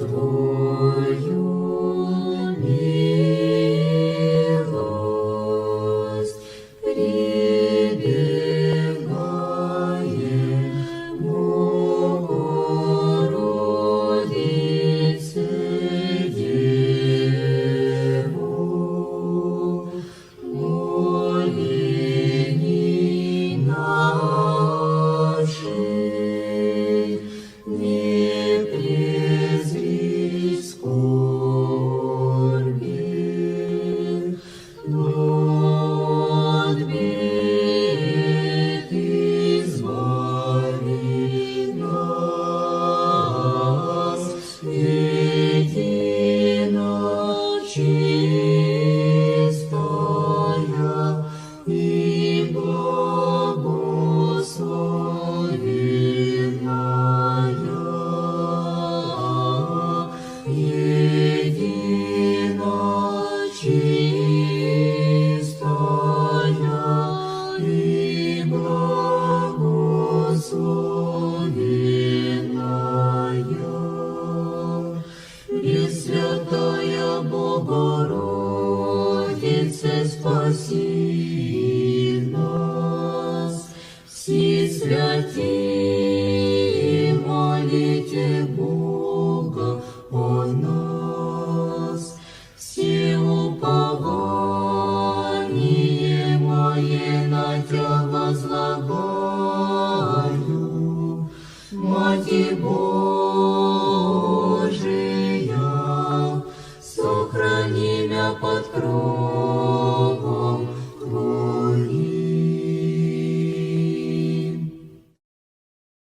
Твою милость прибегает, Богородице Деву, молений наших не презри скорби, но от бед избави нас, едино чистая и благословенная, едино чистая и благословенная, Пресвятая Богородице, спаси нас, все святые, молите Бога о нас, все упование мое на Тя возлагаю, Матерь Божия, сохрани мя под кровью